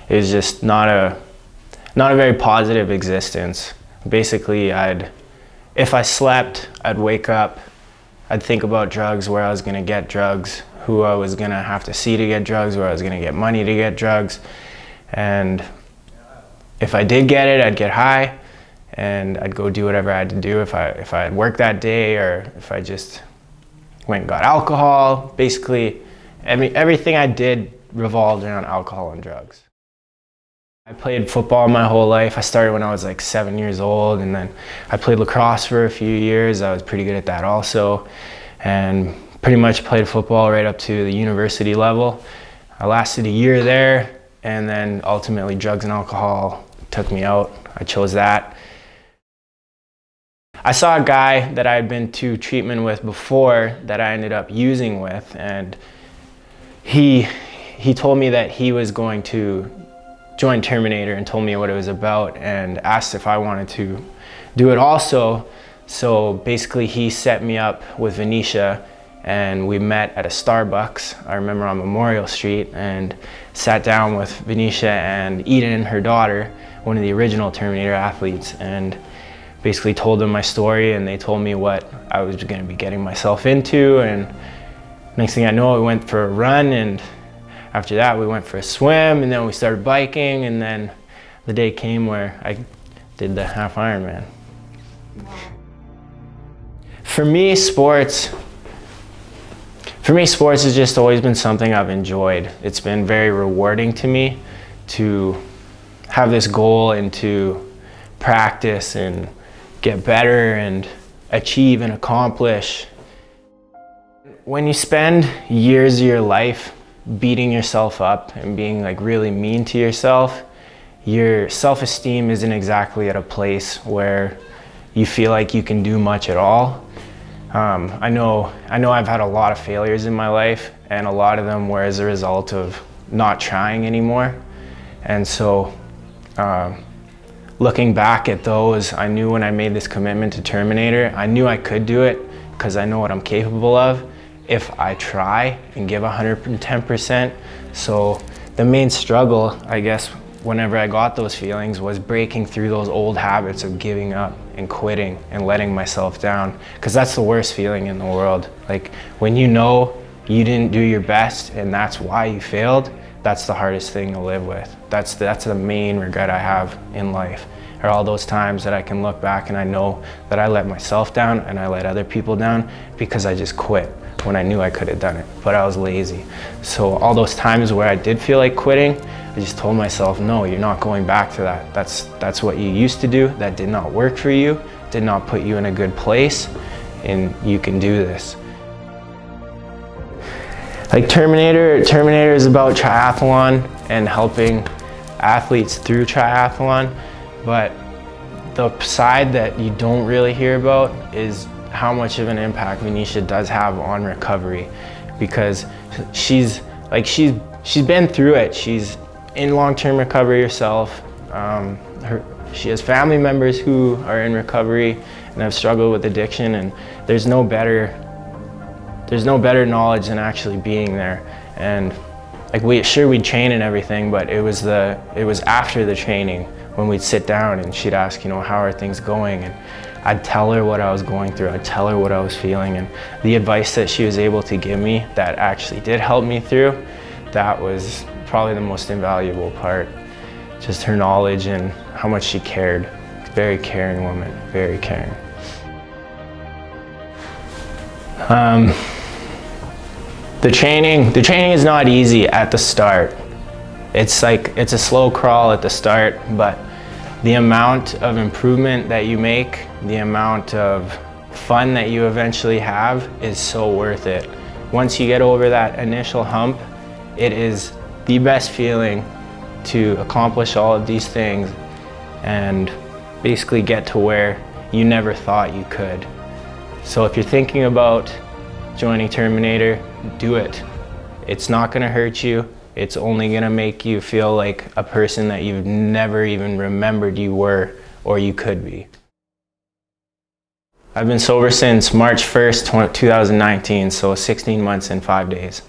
it was just not a very positive existence. Basically, if I slept, I'd wake up, I'd think about drugs, where I was gonna get drugs, who I was gonna have to see to get drugs, where I was gonna get money to get drugs. And if I did get it, I'd get high and I'd go do whatever I had to do if I had worked that day, or if I just went and got alcohol. Basically, everything I did revolved around alcohol and drugs. I played football my whole life. I started when I was like 7 years old, and then I played lacrosse for a few years. I was pretty good at that also, and pretty much played football right up to the university level. I lasted a year there, and then ultimately drugs and alcohol took me out. I chose that. I saw a guy that I had been to treatment with before that I ended up using with, and he told me that he was going to join Terminator, and told me what it was about and asked if I wanted to do it also. So basically he set me up with Venetia, and we met at a Starbucks, I remember, on Memorial Street, and sat down with Venetia and Eden, her daughter, one of the original Terminator athletes, and basically told them my story, and they told me what I was going to be getting myself into. And next thing I know, we went for a run, and after that we went for a swim, and then we started biking, and then the day came where I did the half Ironman. For me, sports has just always been something I've enjoyed. It's been very rewarding to me to have this goal and to practice and get better and achieve and accomplish. When you spend years of your life beating yourself up and being like really mean to yourself, your self-esteem isn't exactly at a place where you feel like you can do much at all. I know I've had a lot of failures in my life, and a lot of them were as a result of not trying anymore. And so looking back at those, I knew when I made this commitment to Terminator, I knew I could do it because I know what I'm capable of if I try and give 110%. So the main struggle, I guess, whenever I got those feelings was breaking through those old habits of giving up and quitting and letting myself down, because that's the worst feeling in the world. Like when you know you didn't do your best and that's why you failed, that's the hardest thing to live with. That's the main regret I have in life, are all those times that I can look back and I know that I let myself down and I let other people down because I just quit when I knew I could have done it, but I was lazy. So all those times where I did feel like quitting, I just told myself, no, you're not going back to that. That's what you used to do. That did not work for you, did not put you in a good place, and you can do this. Like Terminator is about triathlon and helping athletes through triathlon, but the side that you don't really hear about is how much of an impact Venetia does have on recovery, because she's been through it. She's in long-term recovery herself. She has family members who are in recovery and have struggled with addiction, and there's no better knowledge than actually being there. And like we'd train and everything, but it was after the training when we'd sit down and she'd ask, how are things going? And I'd tell her what I was going through, I'd tell her what I was feeling, and the advice that she was able to give me that actually did help me through, that was probably the most invaluable part. Just her knowledge and how much she cared. Very caring woman, very caring. The training is not easy at the start. It's a slow crawl at the start, but the amount of improvement that you make, the amount of fun that you eventually have is so worth it. Once you get over that initial hump, it is the best feeling to accomplish all of these things and basically get to where you never thought you could. So if you're thinking about joining Terminator, do it. It's not gonna hurt you. It's only gonna make you feel like a person that you've never even remembered you were or you could be. I've been sober since March 1st, 2019, so 16 months and 5 days.